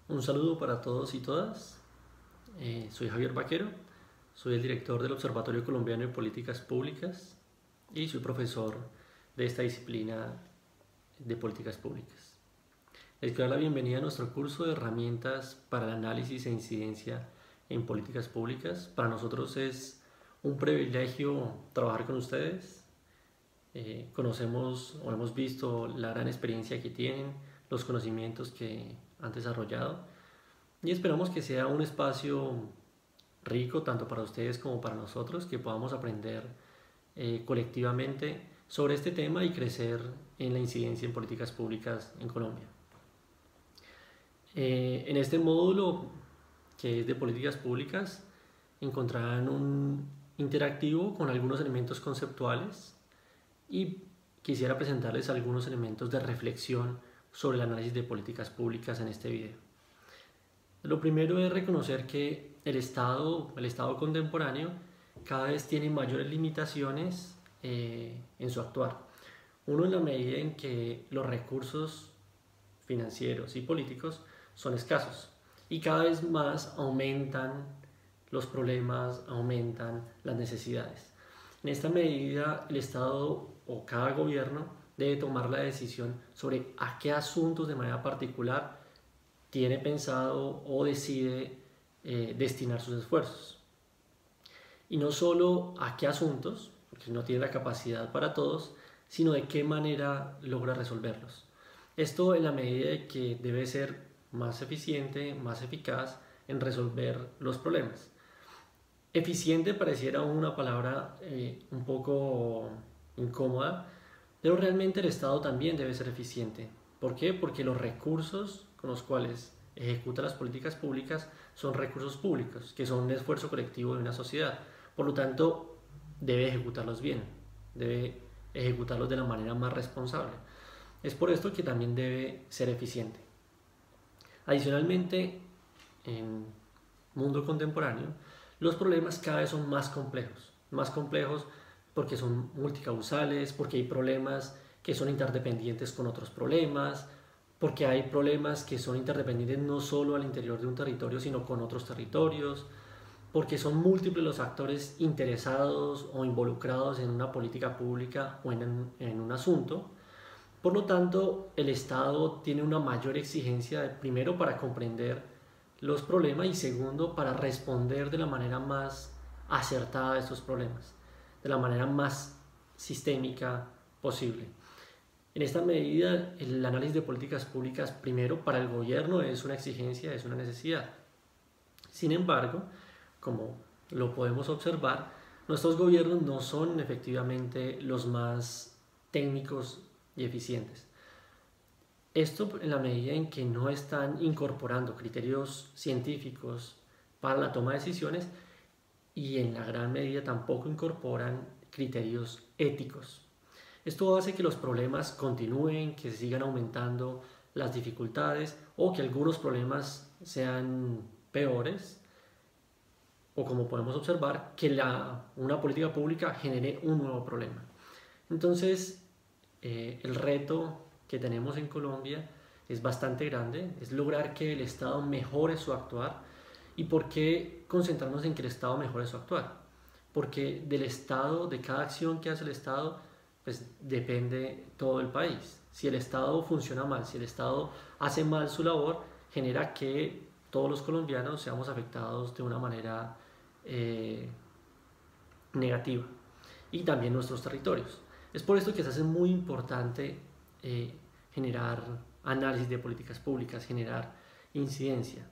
Un saludo para todos y todas. Soy Javier Vaquero, soy el director del Observatorio Colombiano de Políticas Públicas y soy profesor de esta disciplina de políticas públicas. Les quiero dar la bienvenida a nuestro curso de herramientas para el análisis e incidencia en políticas públicas. Para nosotros es un privilegio trabajar con ustedes. Conocemos o hemos visto la gran experiencia que tienen, los conocimientos que han desarrollado y esperamos que sea un espacio rico tanto para ustedes como para nosotros, que podamos aprender colectivamente sobre este tema y crecer en la incidencia en políticas públicas en Colombia. En este módulo, que es de políticas públicas, encontrarán un interactivo con algunos elementos conceptuales y quisiera presentarles algunos elementos de reflexión sobre el análisis de políticas públicas en este video. Lo primero es reconocer que el Estado contemporáneo cada vez tiene mayores limitaciones en su actuar. Uno, en la medida en que los recursos financieros y políticos son escasos y cada vez más aumentan los problemas, aumentan las necesidades. En esta medida, el Estado o cada gobierno debe tomar la decisión sobre a qué asuntos de manera particular tiene pensado o decide destinar sus esfuerzos. Y no solo a qué asuntos, porque no tiene la capacidad para todos, sino de qué manera logra resolverlos. Esto en la medida de que debe ser más eficiente, más eficaz en resolver los problemas. Eficiente pareciera una palabra un poco incómoda, pero realmente el Estado también debe ser eficiente. ¿Por qué? Porque los recursos con los cuales ejecuta las políticas públicas son recursos públicos, que son un esfuerzo colectivo de una sociedad. Por lo tanto, debe ejecutarlos bien, debe ejecutarlos de la manera más responsable. Es por esto que también debe ser eficiente. Adicionalmente, en el mundo contemporáneo, los problemas cada vez son más complejos porque son multicausales, porque hay problemas que son interdependientes con otros problemas, porque hay problemas que son interdependientes no solo al interior de un territorio, sino con otros territorios, porque son múltiples los actores interesados o involucrados en una política pública o en un asunto. Por lo tanto, el Estado tiene una mayor exigencia, primero, para comprender los problemas y segundo, para responder de la manera más acertada a estos problemas, de la manera más sistémica posible. En esta medida, el análisis de políticas públicas, primero, para el gobierno es una exigencia, es una necesidad. Sin embargo, como lo podemos observar, nuestros gobiernos no son efectivamente los más técnicos y eficientes. Esto en la medida en que no están incorporando criterios científicos para la toma de decisiones y en la gran medida tampoco incorporan criterios éticos. Esto hace que los problemas continúen, que sigan aumentando las dificultades o que algunos problemas sean peores, o como podemos observar, que una política pública genere un nuevo problema. Entonces, el reto que tenemos en Colombia es bastante grande, es lograr que el Estado mejore su actuar. ¿Y por qué concentrarnos en que el Estado mejore su actuar? Porque del Estado, de cada acción que hace el Estado, pues depende todo el país. Si el Estado funciona mal, si el Estado hace mal su labor, genera que todos los colombianos seamos afectados de una manera negativa, y también nuestros territorios. Es por esto que se hace muy importante generar análisis de políticas públicas, generar incidencia.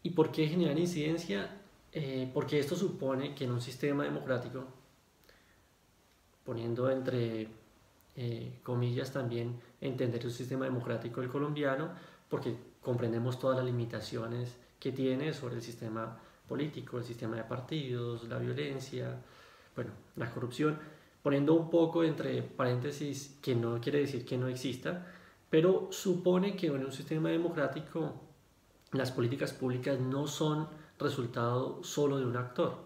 ¿Y por qué generar incidencia? Porque esto supone que en un sistema democrático, poniendo entre comillas también entender el sistema democrático del colombiano, porque comprendemos todas las limitaciones que tiene sobre el sistema político, el sistema de partidos, la violencia, bueno, la corrupción, poniendo un poco entre paréntesis que no quiere decir que no exista, pero supone que en un sistema democrático las políticas públicas no son resultado solo de un actor,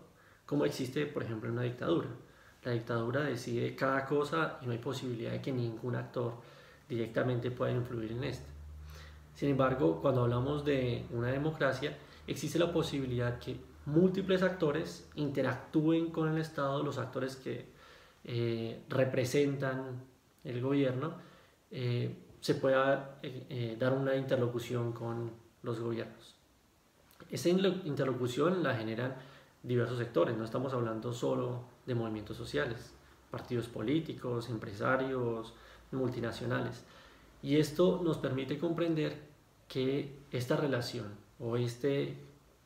como existe, por ejemplo, en una dictadura. La dictadura decide cada cosa y no hay posibilidad de que ningún actor directamente pueda influir en esto. Sin embargo, cuando hablamos de una democracia, existe la posibilidad que múltiples actores interactúen con el Estado, los actores que representan el gobierno, se pueda dar una interlocución con los gobiernos. Esa interlocución la generan diversos sectores, no estamos hablando solo de movimientos sociales, partidos políticos, empresarios, multinacionales. Y esto nos permite comprender que esta relación o este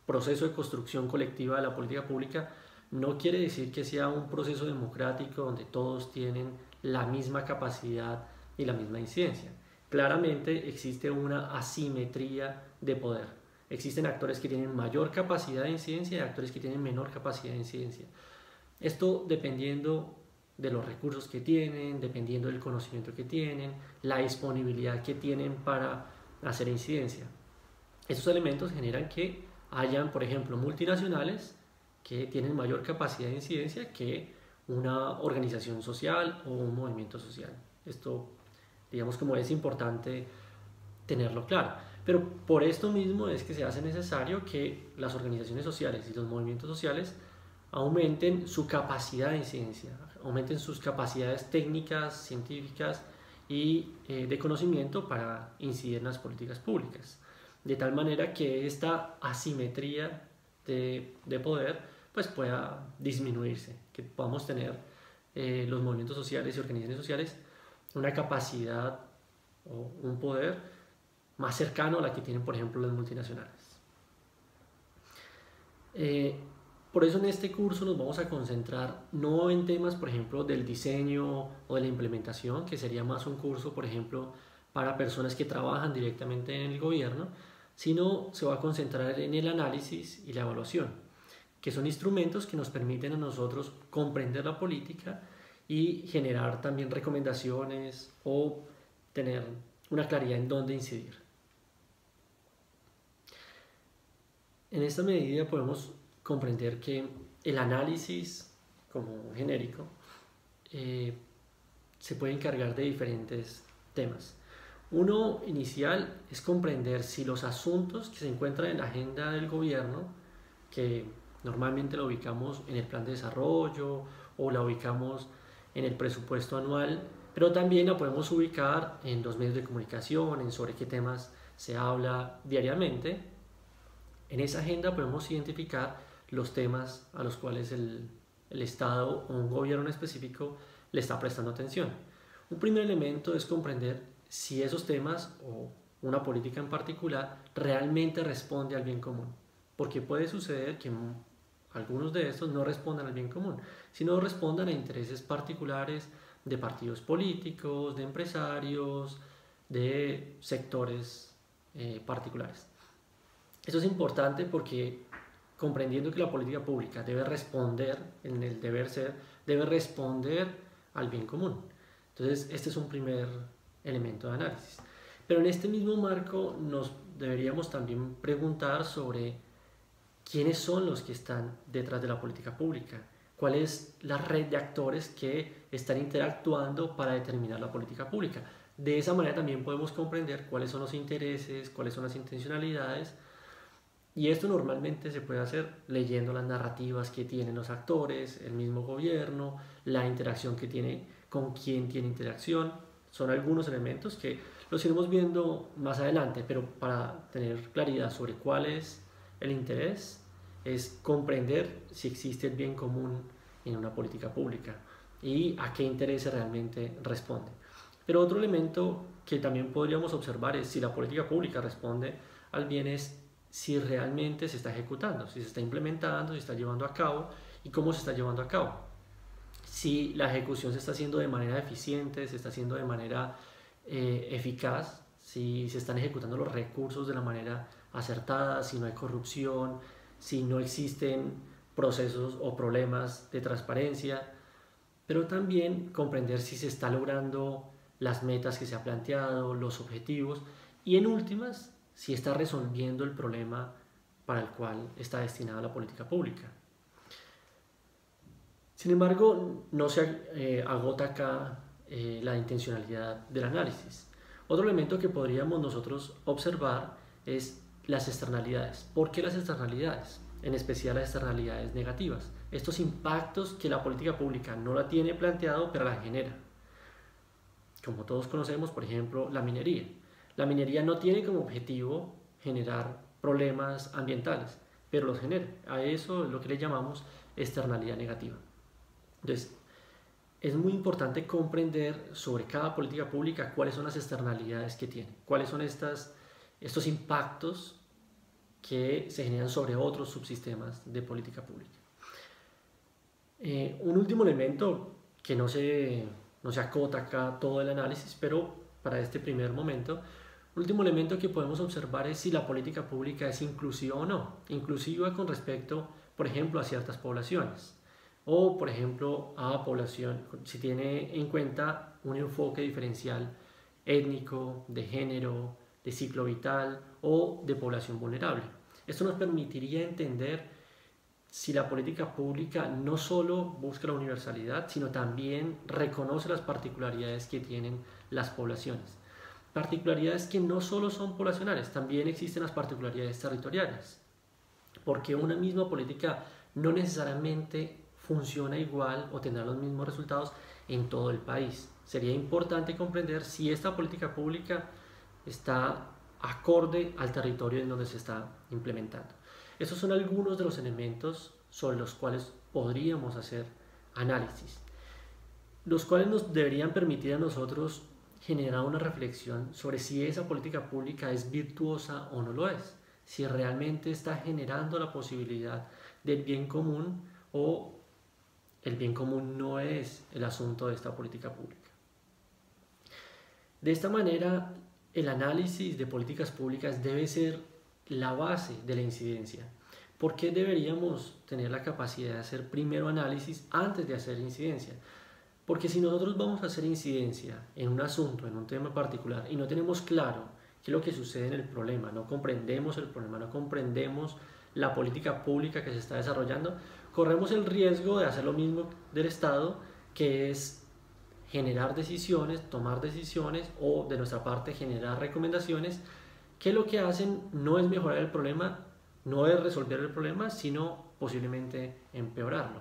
proceso de construcción colectiva de la política pública no quiere decir que sea un proceso democrático donde todos tienen la misma capacidad y la misma incidencia. Claramente existe una asimetría de poder. Existen actores que tienen mayor capacidad de incidencia y actores que tienen menor capacidad de incidencia. Esto dependiendo de los recursos que tienen, dependiendo del conocimiento que tienen, la disponibilidad que tienen para hacer incidencia. Estos elementos generan que hayan, por ejemplo, multinacionales que tienen mayor capacidad de incidencia que una organización social o un movimiento social. Esto, digamos, como es importante tenerlo claro. Pero por esto mismo es que se hace necesario que las organizaciones sociales y los movimientos sociales aumenten su capacidad de incidencia, aumenten sus capacidades técnicas, científicas y de conocimiento para incidir en las políticas públicas. De tal manera que esta asimetría de poder pues pueda disminuirse, que podamos tener los movimientos sociales y organizaciones sociales una capacidad o un poder más cercano a la que tienen, por ejemplo, las multinacionales. Por eso en este curso nos vamos a concentrar no en temas, por ejemplo, del diseño o de la implementación, que sería más un curso, por ejemplo, para personas que trabajan directamente en el gobierno, sino se va a concentrar en el análisis y la evaluación, que son instrumentos que nos permiten a nosotros comprender la política y generar también recomendaciones o tener una claridad en dónde incidir. En esta medida podemos comprender que el análisis, como genérico, se puede encargar de diferentes temas. Uno inicial es comprender si los asuntos que se encuentran en la agenda del gobierno, que normalmente lo ubicamos en el plan de desarrollo o la ubicamos en el presupuesto anual, pero también la podemos ubicar en los medios de comunicación, en sobre qué temas se habla diariamente. En esa agenda podemos identificar los temas a los cuales el Estado o un gobierno específico le está prestando atención. Un primer elemento es comprender si esos temas o una política en particular realmente responde al bien común, porque puede suceder que algunos de estos no respondan al bien común, sino respondan a intereses particulares de partidos políticos, de empresarios, de sectores particulares. Esto es importante porque comprendiendo que la política pública debe responder, en el deber ser, debe responder al bien común. Entonces, este es un primer elemento de análisis. Pero en este mismo marco nos deberíamos también preguntar sobre quiénes son los que están detrás de la política pública, cuál es la red de actores que están interactuando para determinar la política pública. De esa manera también podemos comprender cuáles son los intereses, cuáles son las intencionalidades. Y esto normalmente se puede hacer leyendo las narrativas que tienen los actores, el mismo gobierno, la interacción que tiene, con quién tiene interacción. Son algunos elementos que los iremos viendo más adelante, pero para tener claridad sobre cuál es el interés, es comprender si existe el bien común en una política pública y a qué intereses realmente responde. Pero otro elemento que también podríamos observar es si la política pública responde al bien es si realmente se está ejecutando, si se está implementando, si se está llevando a cabo y cómo se está llevando a cabo. Si la ejecución se está haciendo de manera eficiente, se está haciendo de manera eficaz, si se están ejecutando los recursos de la manera acertada, si no hay corrupción, si no existen procesos o problemas de transparencia, pero también comprender si se está logrando las metas que se ha planteado, los objetivos y en últimas, si está resolviendo el problema para el cual está destinada la política pública. Sin embargo, no se agota acá la intencionalidad del análisis. Otro elemento que podríamos nosotros observar es las externalidades. ¿Por qué las externalidades? En especial las externalidades negativas. Estos impactos que la política pública no la tiene planteado, pero la genera. Como todos conocemos, por ejemplo, la minería. La minería no tiene como objetivo generar problemas ambientales, pero los genera. A eso es lo que le llamamos externalidad negativa. Entonces, es muy importante comprender sobre cada política pública cuáles son las externalidades que tiene, cuáles son estos impactos que se generan sobre otros subsistemas de política pública. Un último elemento que no se acota acá todo el análisis, pero para este primer momento, un último elemento que podemos observar es si la política pública es inclusiva o no. Inclusiva con respecto, por ejemplo, a ciertas poblaciones. O, por ejemplo, a población, si tiene en cuenta un enfoque diferencial étnico, de género, de ciclo vital o de población vulnerable. Esto nos permitiría entender si la política pública no solo busca la universalidad, sino también reconoce las particularidades que tienen las poblaciones. Particularidades que no solo son poblacionales, también existen las particularidades territoriales, porque una misma política no necesariamente funciona igual o tendrá los mismos resultados en todo el país. Sería importante comprender si esta política pública está acorde al territorio en donde se está implementando. Estos son algunos de los elementos sobre los cuales podríamos hacer análisis, los cuales nos deberían permitir a nosotros generar una reflexión sobre si esa política pública es virtuosa o no lo es, si realmente está generando la posibilidad del bien común o el bien común no es el asunto de esta política pública. De esta manera, el análisis de políticas públicas debe ser la base de la incidencia. ¿Por qué deberíamos tener la capacidad de hacer primero análisis antes de hacer incidencia? Porque si nosotros vamos a hacer incidencia en un asunto, en un tema particular, y no tenemos claro qué es lo que sucede en el problema, no comprendemos el problema, no comprendemos la política pública que se está desarrollando, corremos el riesgo de hacer lo mismo del Estado, que es generar decisiones, tomar decisiones o de nuestra parte generar recomendaciones que lo que hacen no es mejorar el problema, no es resolver el problema, sino posiblemente empeorarlo.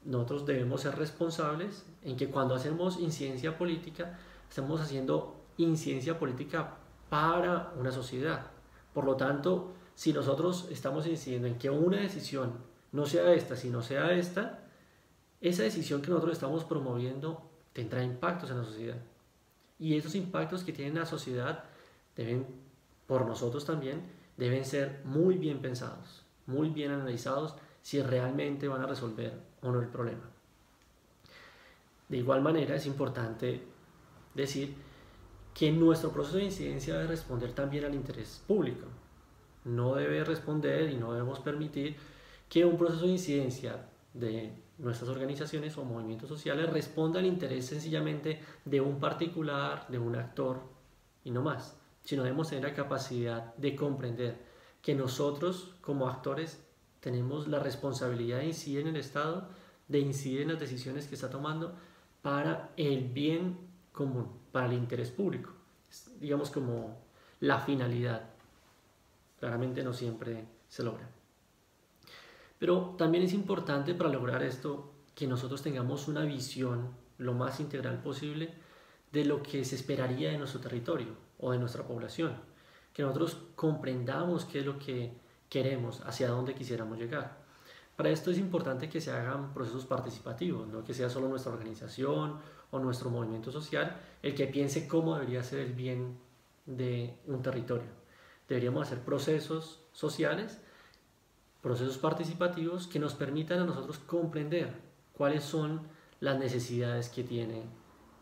Nosotros debemos ser responsables en que cuando hacemos incidencia política, estamos haciendo incidencia política para una sociedad. Por lo tanto, si nosotros estamos incidiendo en que una decisión no sea esta, sino sea esta, esa decisión que nosotros estamos promoviendo tendrá impactos en la sociedad. Y esos impactos que tiene la sociedad deben, por nosotros también, deben ser muy bien pensados, muy bien analizados si realmente van a resolver o no el problema. De igual manera, es importante decir que nuestro proceso de incidencia debe responder también al interés público. No debe responder y no debemos permitir que un proceso de incidencia de nuestras organizaciones o movimientos sociales responda al interés sencillamente de un particular, de un actor y no más, sino debemos tener la capacidad de comprender que nosotros como actores tenemos la responsabilidad de incidir en el Estado, de incidir en las decisiones que está tomando para el bien común, para el interés público, digamos como la finalidad. Claramente no siempre se logra. Pero también es importante para lograr esto que nosotros tengamos una visión lo más integral posible de lo que se esperaría de nuestro territorio o de nuestra población. Que nosotros comprendamos qué es lo que queremos, hacia dónde quisiéramos llegar. Para esto es importante que se hagan procesos participativos, no que sea solo nuestra organización o nuestro movimiento social el que piense cómo debería ser el bien de un territorio. Deberíamos hacer procesos sociales, procesos participativos que nos permitan a nosotros comprender cuáles son las necesidades que tiene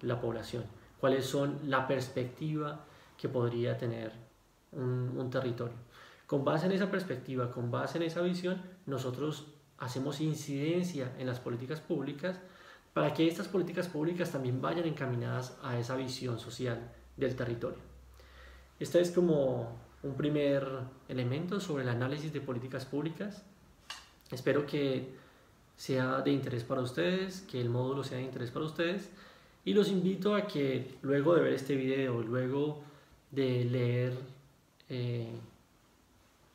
la población, cuáles son la perspectiva que podría tener un territorio. Con base en esa perspectiva, con base en esa visión, nosotros hacemos incidencia en las políticas públicas para que estas políticas públicas también vayan encaminadas a esa visión social del territorio. Este es como un primer elemento sobre el análisis de políticas públicas. Espero que sea de interés para ustedes, que el módulo sea de interés para ustedes Y los invito a que luego de ver este video, luego de leer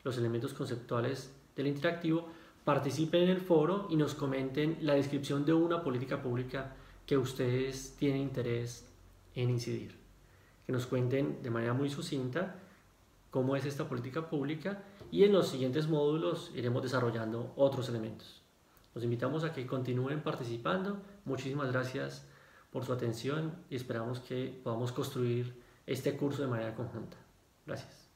los elementos conceptuales del interactivo, participen en el foro y nos comenten la descripción de una política pública que ustedes tienen interés en incidir. Que nos cuenten de manera muy sucinta cómo es esta política pública, y en los siguientes módulos iremos desarrollando otros elementos. Los invitamos a que continúen participando. Muchísimas gracias por su atención y esperamos que podamos construir este curso de manera conjunta. Gracias.